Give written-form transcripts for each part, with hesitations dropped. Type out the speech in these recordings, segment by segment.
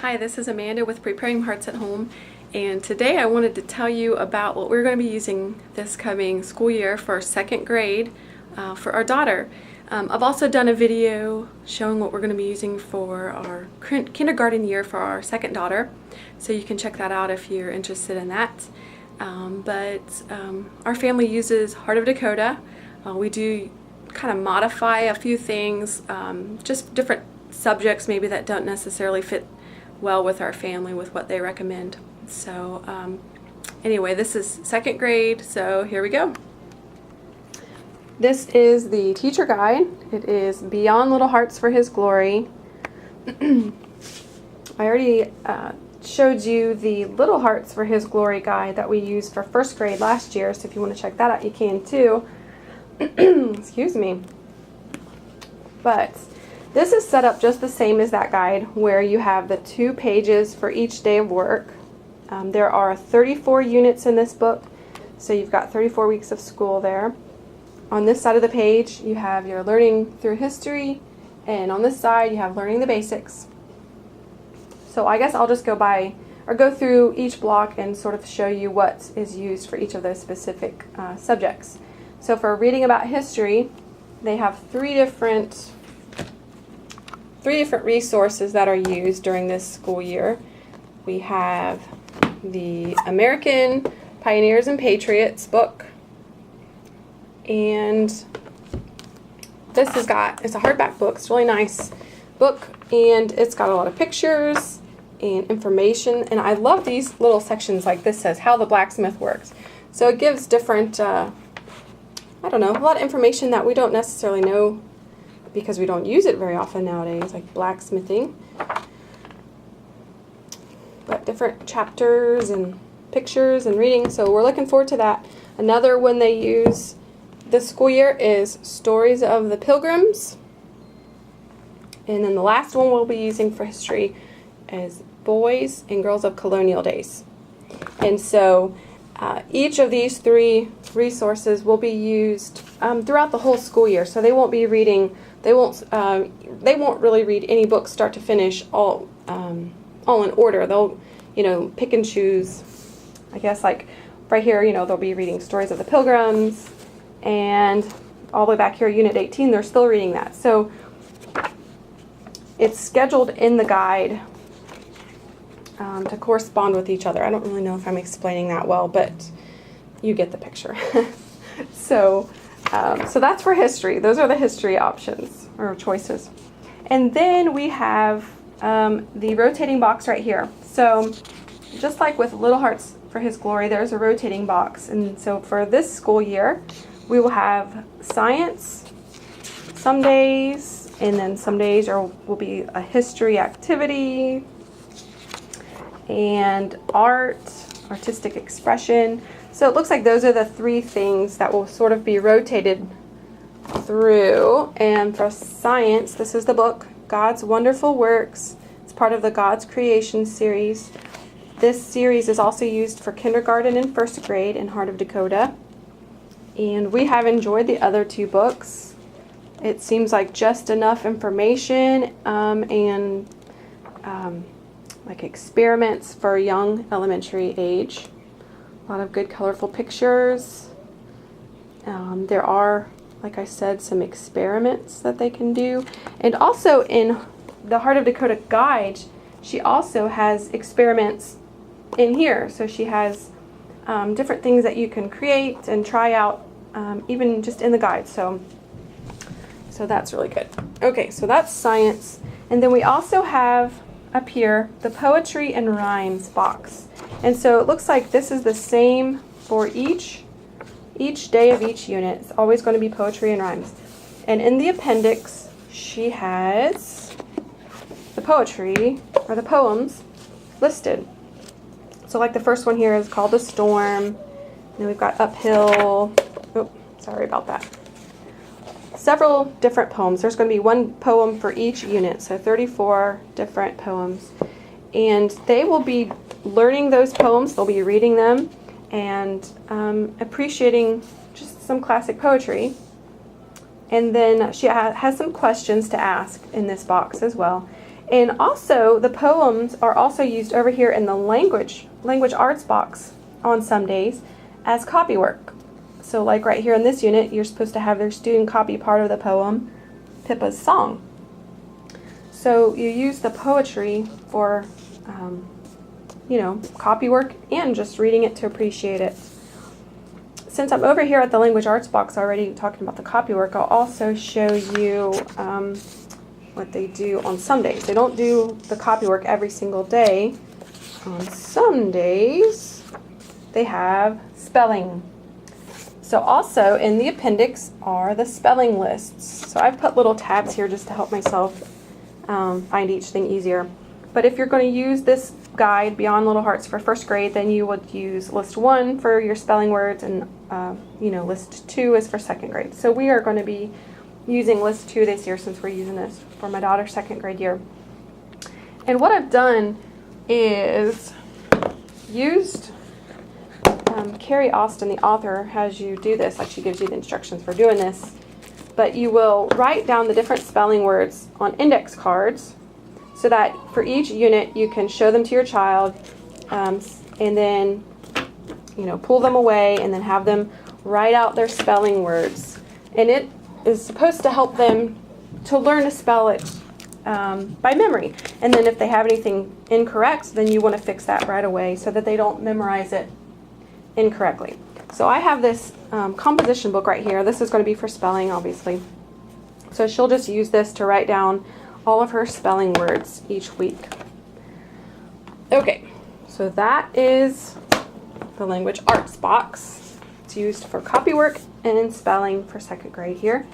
Hi, this is Amanda with Preparing Hearts at Home, and today I wanted to tell you about what we're going to be using this coming school year for second grade for our daughter. I've also done a video showing what we're going to be using for our kindergarten year for our second daughter, so you can check that out if you're interested in that. Our family uses Heart of Dakota. We do kind of modify a few things, just different subjects maybe that don't necessarily fit well with our family with what they recommend. So anyway, this is second grade, so here we go. This is the teacher guide. It is Beyond Little Hearts for His Glory. I already showed you the Little Hearts for His Glory guide that we used for first grade last year, so if you want to check that out, you can too. Excuse me. But this is set up just the same as that guide, where you have the 2 pages for each day of work. There are 34 units in this book, so you've got 34 weeks of school there. On this side of the page, you have your learning through history, and on this side, you have learning the basics. So I guess I'll just go through each block and sort of show you what is used for each of those specific subjects. So for reading about history, they have three different resources that are used during this school year. We have the American Pioneers and Patriots book, and it's a hardback book. It's a really nice book, and it's got a lot of pictures and information, and I love these little sections like this says how the blacksmith works. So it gives different, a lot of information that we don't necessarily know because we don't use it very often nowadays, like blacksmithing. But different chapters and pictures and reading, so we're looking forward to that. Another one they use this school year is Stories of the Pilgrims. And then the last one we'll be using for history is Boys and Girls of Colonial Days. And so each of these 3 resources will be used throughout the whole school year. So they won't really read any book start to finish all in order. They'll pick and choose. I guess like right here, they'll be reading Stories of the Pilgrims, and all the way back here, Unit 18, they're still reading that. So it's scheduled in the guide to correspond with each other. I don't really know if I'm explaining that well, but you get the picture. So that's for history. Those are the history options or choices. And then we have the rotating box right here. So just like with Little Hearts for His Glory, there's a rotating box. And so for this school year, we will have science some days, and then some days will be a history activity, and artistic expression. So it looks like those are the 3 things that will sort of be rotated through. And for science, this is the book, God's Wonderful Works. It's part of the God's Creation series. This series is also used for kindergarten and first grade in Heart of Dakota. And we have enjoyed the other 2 books. It seems like just enough information and like experiments for young elementary age. A lot of good colorful pictures. There are, like I said, some experiments that they can do. And also in the Heart of Dakota guide, she also has experiments in here. So she has different things that you can create and try out, even just in the guide. So that's really good. Okay, so that's science. And then we also have up here the poetry and rhymes box. And so it looks like this is the same for each day of each unit. It's always going to be poetry and rhymes. And in the appendix, she has the poetry or the poems listed. So like the first one here is called The Storm. And then we've got Uphill. Oh, sorry about that. Several different poems. There's going to be 1 poem for each unit, so 34 different poems. And they will be learning those poems. They'll be reading them and appreciating just some classic poetry. And then she has some questions to ask in this box as well. And also, the poems are also used over here in the language arts box on some days as copywork. So like right here in this unit, you're supposed to have their student copy part of the poem, Pippa's Song. So you use the poetry for, copywork and just reading it to appreciate it. Since I'm over here at the language arts box already talking about the copywork, I'll also show you what they do on some days. They don't do the copywork every single day. On some days, they have spelling. So also in the appendix are the spelling lists. So I've put little tabs here just to help myself find each thing easier. But if you're going to use this guide, Beyond Little Hearts for first grade, then you would use list 1 for your spelling words and list 2 is for second grade. So we are going to be using list 2 this year since we're using this for my daughter's second grade year. And what I've done is used Carrie Austin, the author, has you do this, like she gives you the instructions for doing this, but you will write down the different spelling words on index cards so that for each unit you can show them to your child and then pull them away and then have them write out their spelling words. And it is supposed to help them to learn to spell it by memory. And then if they have anything incorrect, then you want to fix that right away so that they don't memorize it incorrectly. So I have this composition book right here. This is going to be for spelling, obviously. So she'll just use this to write down all of her spelling words each week. Okay, so that is the language arts box. It's used for copywork and spelling for second grade here.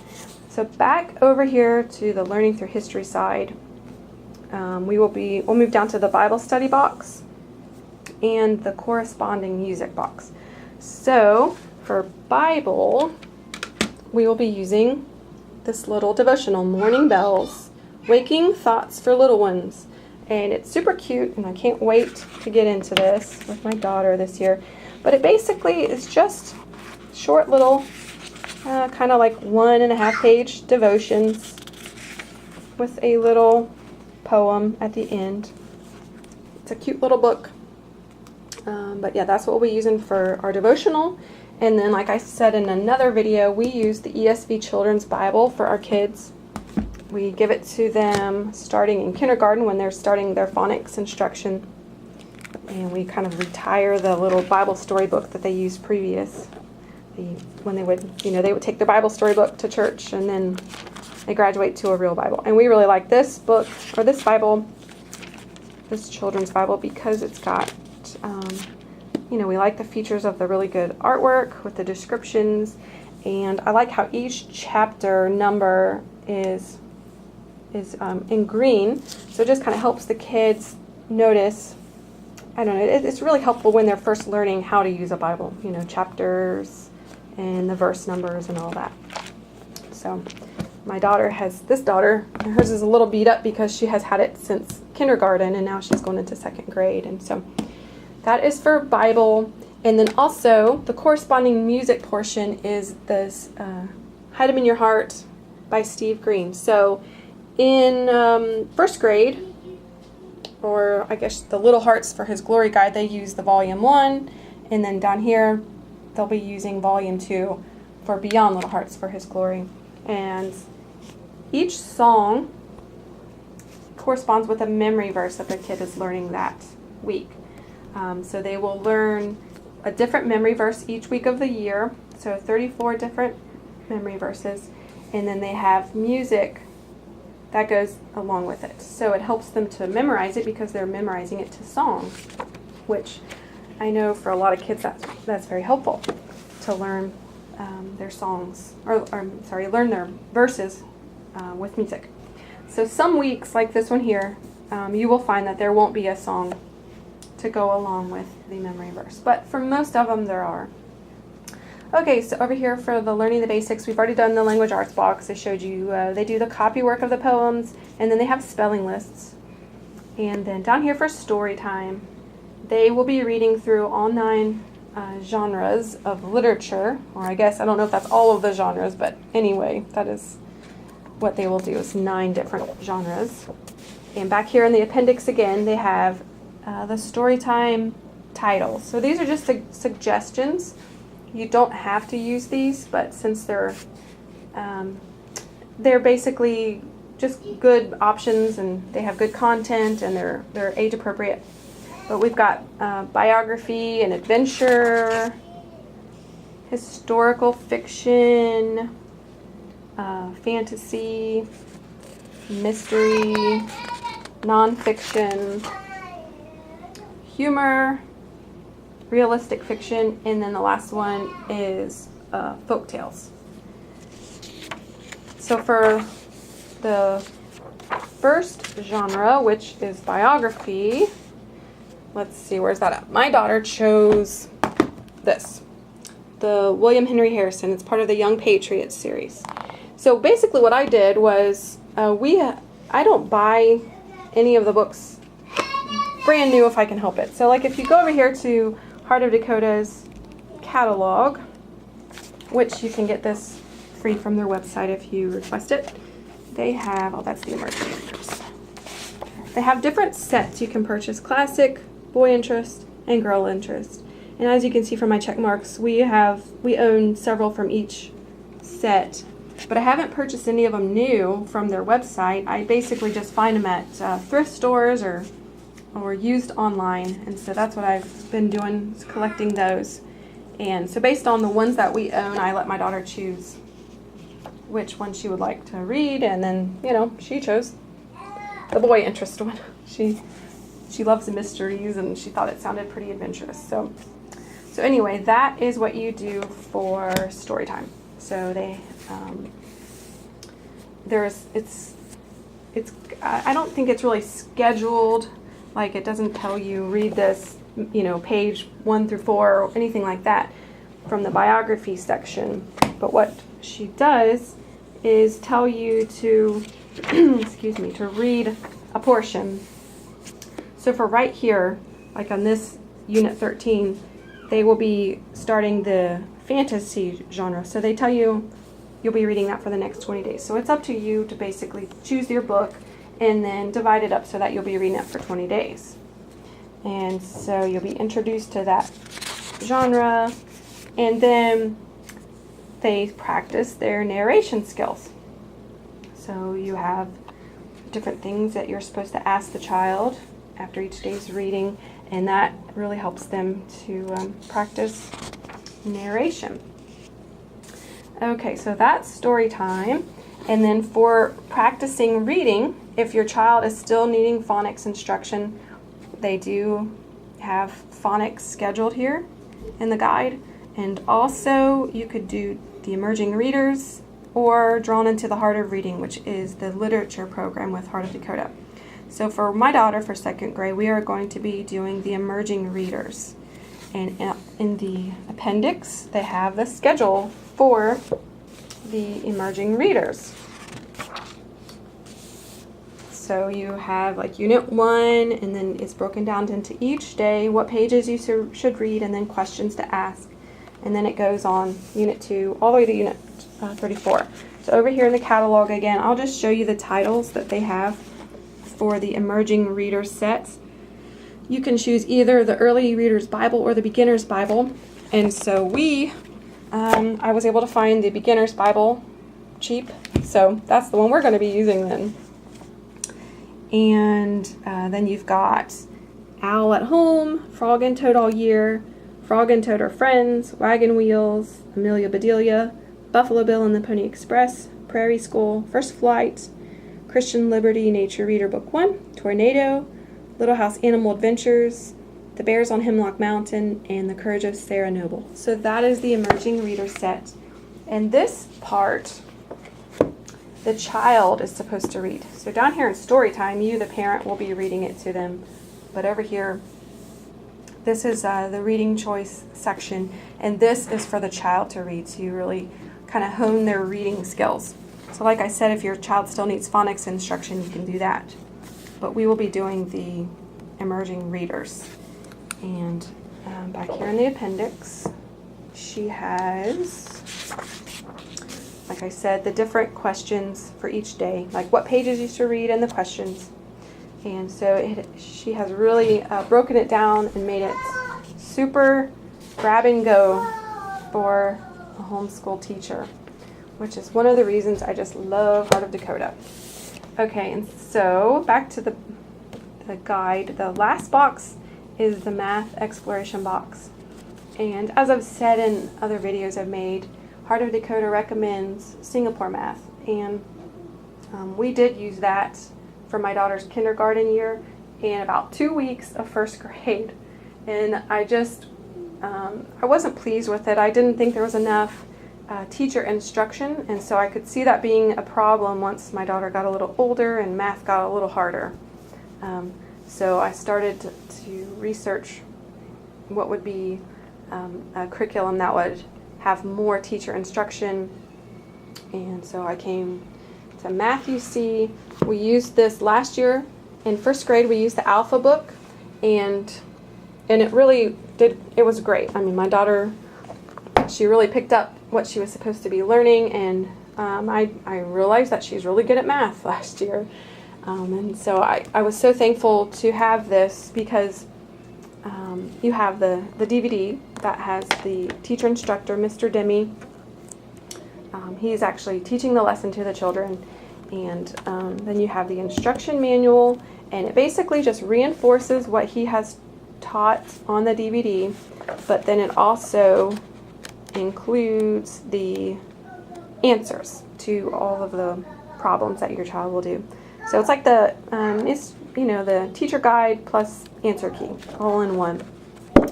So back over here to the learning through history side, we'll move down to the Bible study box and the corresponding music box. So for Bible, we will be using this little devotional, Morning Bells, Waking Thoughts for Little Ones. And it's super cute, and I can't wait to get into this with my daughter this year. But it basically is just short little, kind of like 1.5 page devotions with a little poem at the end. It's a cute little book. But yeah, that's what we'll be using for our devotional. And then, like I said in another video, we use the ESV Children's Bible for our kids. We give it to them starting in kindergarten when they're starting their phonics instruction. And we kind of retire the little Bible storybook that they used previous. When they would take their Bible storybook to church and then they graduate to a real Bible. And we really like this book, or this Bible, this children's Bible, because it's got, we like the features of the really good artwork with the descriptions. And I like how each chapter number is in green. So it just kind of helps the kids notice. I don't know, it's really helpful when they're first learning how to use a Bible, chapters and the verse numbers and all that. So my daughter has this daughter, and hers is a little beat up because she has had it since kindergarten and now she's going into second grade. And so that is for Bible. And then also the corresponding music portion is this Hide 'Em in Your Heart by Steve Green. So in first grade, or I guess the Little Hearts for His Glory Guide, they use the volume 1, and then down here they'll be using volume 2 for Beyond Little Hearts for His Glory. And each song corresponds with a memory verse that the kid is learning that week. So they will learn a different memory verse each week of the year, so 34 different memory verses, and then they have music that goes along with it. So it helps them to memorize it because they're memorizing it to songs, which I know for a lot of kids that's very helpful to learn their songs, learn their verses with music. So some weeks, like this one here, you will find that there won't be a song to go along with the memory verse, but for most of them there are. Okay, so over here for the Learning the Basics, we've already done the language arts box. I showed you they do the copy work of the poems, and then they have spelling lists. And then down here for story time, they will be reading through all 9 genres of literature, or I guess I don't know if that's all of the genres, but anyway, that is what they will do, is 9 different genres. And back here in the appendix again, they have the Storytime titles. So these are just suggestions. You don't have to use these, but since they're basically just good options, and they have good content, and they're age appropriate. But we've got biography and adventure, historical fiction, fantasy, mystery, nonfiction, humor, realistic fiction, and then the last one is folk tales. So for the first genre, which is biography, let's see, where's that at? My daughter chose this, the William Henry Harrison. It's part of the Young Patriots series. So basically what I did was, I don't buy any of the books brand new if I can help it. So like if you go over here to Heart of Dakota's catalog, which you can get this free from their website if you request it, they have, oh, that's the emerging readers. They have different sets you can purchase: classic, boy interest, and girl interest. And as you can see from my check marks, we own several from each set, but I haven't purchased any of them new from their website. I basically just find them at thrift stores or used online, and so that's what I've been doing, is collecting those. And so based on the ones that we own, I let my daughter choose which one she would like to read, and then, you know, she chose the boy interest one. She loves the mysteries, and she thought it sounded pretty adventurous. So anyway, that is what you do for story time. So they I don't think it's really scheduled. Like, it doesn't tell you read this, you know, page 1 through 4 or anything like that from the biography section. But what she does is tell you to excuse me, to read a portion. So for right here, like on this unit 13, they will be starting the fantasy genre. So they tell you you'll be reading that for the next 20 days. So it's up to you to basically choose your book and then divide it up so that you'll be reading it for 20 days. And so you'll be introduced to that genre, and then they practice their narration skills. So you have different things that you're supposed to ask the child after each day's reading, and that really helps them to practice narration. Okay, so that's story time. And then for practicing reading, if your child is still needing phonics instruction, they do have phonics scheduled here in the guide. And also you could do the Emerging Readers or Drawn into the Heart of Reading, which is the literature program with Heart of Dakota. So for my daughter, for second grade, we are going to be doing the Emerging Readers. And in the appendix, they have the schedule for the Emerging Readers. So you have like Unit 1, and then it's broken down into each day, what pages you should read, and then questions to ask. And then it goes on Unit 2 all the way to Unit 34. So over here in the catalog again, I'll just show you the titles that they have for the Emerging Reader sets. You can choose either the Early Reader's Bible or the Beginner's Bible. And so I was able to find the Beginner's Bible cheap, so that's the one we're going to be using then. And then you've got Owl at Home, Frog and Toad All Year, Frog and Toad Are Friends, Wagon Wheels, Amelia Bedelia, Buffalo Bill and the Pony Express, Prairie School, First Flight, Christian Liberty Nature Reader Book 1, Tornado, Little House Animal Adventures, The Bears on Hemlock Mountain, and The Courage of Sarah Noble. So that is the Emerging Reader set. And this part, the child is supposed to read. So down here in story time, you, the parent, will be reading it to them. But over here, this is the reading choice section, and this is for the child to read, so you really kind of hone their reading skills. So like I said, if your child still needs phonics instruction, you can do that. But we will be doing the Emerging Readers. And back here in the appendix, she has, like I said, the different questions for each day, like what pages you should read and the questions. And so she has really broken it down and made it super grab and go for a homeschool teacher, which is one of the reasons I just love Heart of Dakota. Okay, and so back to the guide. The last box is the math exploration box. And as I've said in other videos I've made, Heart of Dakota recommends Singapore math. And we did use that for my daughter's kindergarten year and about 2 weeks of first grade. And I wasn't pleased with it. I didn't think there was enough teacher instruction, and so I could see that being a problem once my daughter got a little older and math got a little harder. So I started to research what would be a curriculum that would have more teacher instruction, and so I came to Math UC. We used this last year in first grade. We used the Alpha book, and it really did. It was great. I mean, my daughter, she really picked up what she was supposed to be learning, and I realized that she's really good at math last year. And so I was so thankful to have this because you have the DVD that has the teacher instructor, Mr. Demi. He's actually teaching the lesson to the children. And then you have the instruction manual, and it basically just reinforces what he has taught on the DVD, but then it also includes the answers to all of the problems that your child will do. So it's like the teacher guide plus answer key all in one.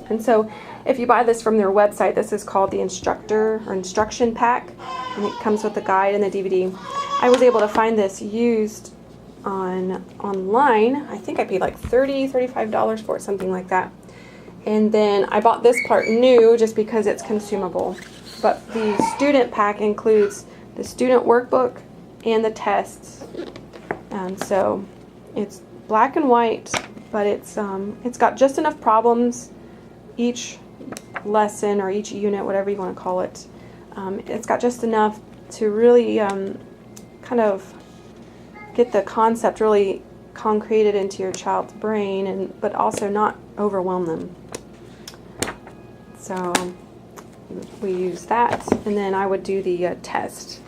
And so if you buy this from their website, this is called the instructor or instruction pack, and it comes with the guide and the DVD. I was able to find this used online. I think I paid like $35 for it, something like that. And then I bought this part new just because it's consumable. But the student pack includes the student workbook and the tests. And so it's black and white, but it's got just enough problems each lesson or each unit, whatever you want to call it. It's got just enough to really kind of get the concept really concreted into your child's brain, but also not overwhelm them. So we use that, and then I would do the test.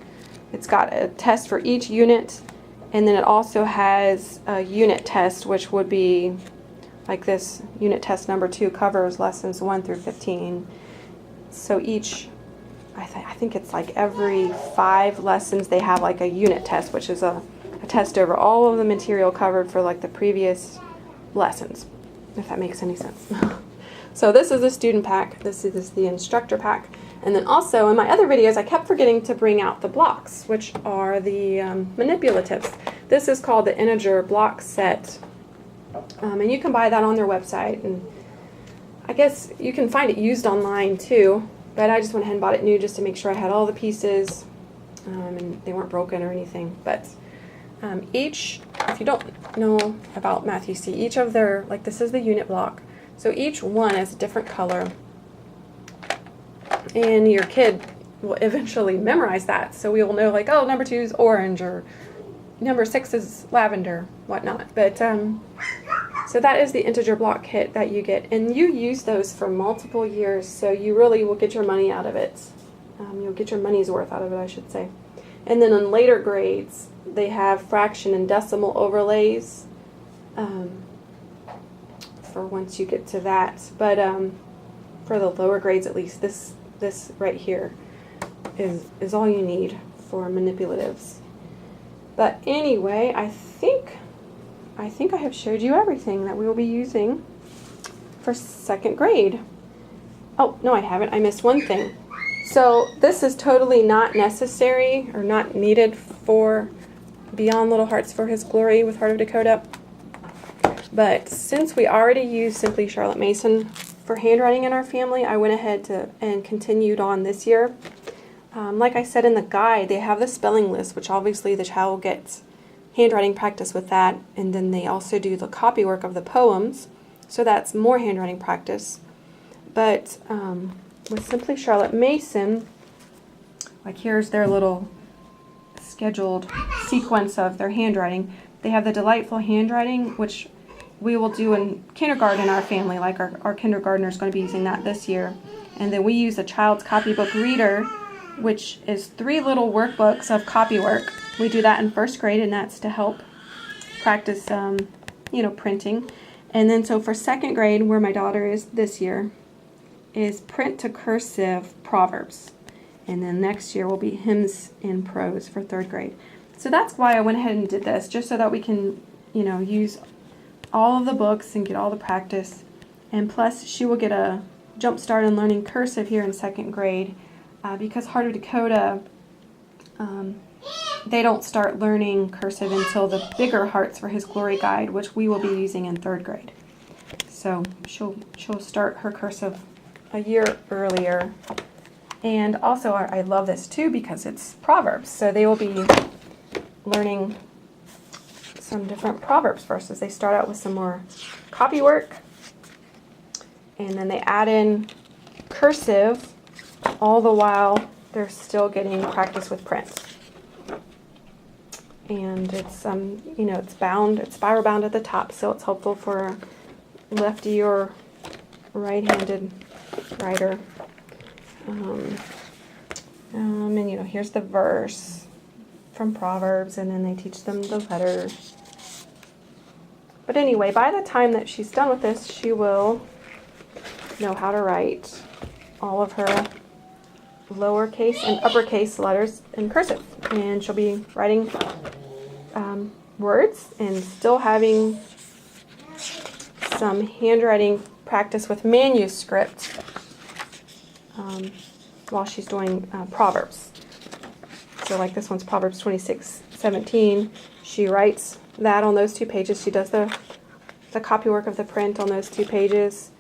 It's got a test for each unit, and then it also has a unit test, which would be like this. Unit test number 2 covers lessons 1 through 15. So each, I think it's like every 5 lessons they have like a unit test, which is a test over all of the material covered for like the previous lessons, if that makes any sense. So this is the student pack, this is the instructor pack, and then also in my other videos I kept forgetting to bring out the blocks, which are the manipulatives. This is called the integer block set, and you can buy that on their website, and I guess you can find it used online too, but I just went ahead and bought it new just to make sure I had all the pieces and they weren't broken or anything. But each, if you don't know about Math UC, each of their, like this is the unit block, so each one is a different color, and your kid will eventually memorize that, so we will know like, oh, number 2 is orange, or number 6 is lavender, whatnot. But so that is the integer block kit that you get, and you use those for multiple years, so you really will get your money out of it. You'll get your money's worth out of it, I should say. And then in later grades, they have fraction and decimal overlays for once you get to that. But for the lower grades, at least, this right here is all you need for manipulatives. But anyway, I think I have showed you everything that we will be using for 2nd grade. Oh, no, I haven't. I missed one thing. So this is totally not necessary or not needed for Beyond Little Hearts for His Glory with Heart of Dakota. But since we already use Simply Charlotte Mason for handwriting in our family, I went ahead and continued on this year. Like I said in the guide, they have the spelling list, which obviously the child gets handwriting practice with that, and then they also do the copywork of the poems, so that's more handwriting practice. But with Simply Charlotte Mason, like here's their little scheduled sequence of their handwriting. They have the delightful handwriting, which we will do in kindergarten in our family. Like our kindergartner is going to be using that this year. And then we use a child's copybook reader, which is 3 little workbooks of copy work. We do that in 1st grade, and that's to help practice, printing. And then so for 2nd grade, where my daughter is this year, is print to cursive Proverbs. And then next year will be hymns and prose for 3rd grade. So that's why I went ahead and did this, just so that we can, use all of the books and get all the practice. And plus, she will get a jump start in learning cursive here in 2nd grade, because Heart of Dakota, they don't start learning cursive until the bigger Hearts for His Glory guide, which we will be using in 3rd grade. So she'll start her cursive a year earlier. And also, I love this too because it's Proverbs. So they will be learning some different Proverbs verses. They start out with some more copy work, and then they add in cursive, all the while they're still getting practice with print. And it's it's spiral bound at the top, so it's helpful for lefty or right-handed writer. And here's the verse from Proverbs, and then they teach them the letters. But anyway, by the time that she's done with this, she will know how to write all of her lowercase and uppercase letters in cursive. And she'll be writing words and still having some handwriting practice with manuscript while she's doing Proverbs. So like this one's Proverbs 26:17. She writes that on those 2 pages. She does the copy work of the print on those 2 pages.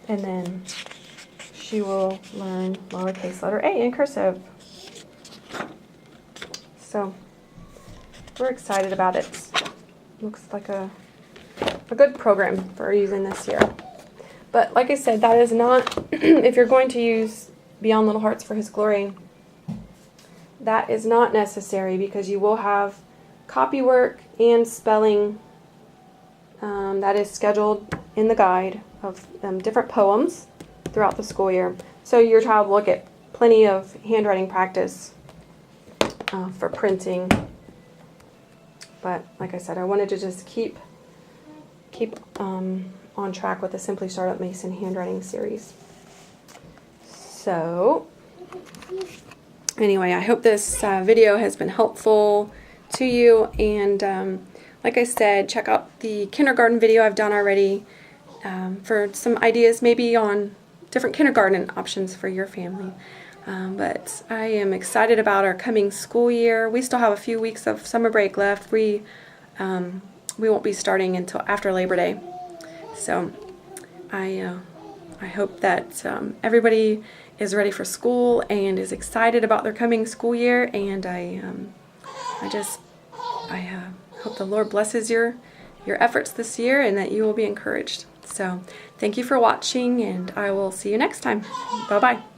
And then she will learn lowercase letter A in cursive. So we're excited about it. Looks like a good program for using this year. But like I said, that is not, if you're going to use Beyond Little Hearts for His Glory, that is not necessary because you will have copy work and spelling that is scheduled in the guide of different poems throughout the school year. So your child will get plenty of handwriting practice for printing. But like I said, I wanted to just keep on track with the Simply Charlotte Mason handwriting series. So anyway, I hope this video has been helpful to you. And like I said, check out the kindergarten video I've done already for some ideas maybe on different kindergarten options for your family. But I am excited about our coming school year. We still have a few weeks of summer break left. We won't be starting until after Labor Day. So I hope that everybody is ready for school and is excited about their coming school year. And I hope the Lord blesses your efforts this year and that you will be encouraged. So thank you for watching, and I will see you next time. Bye-bye.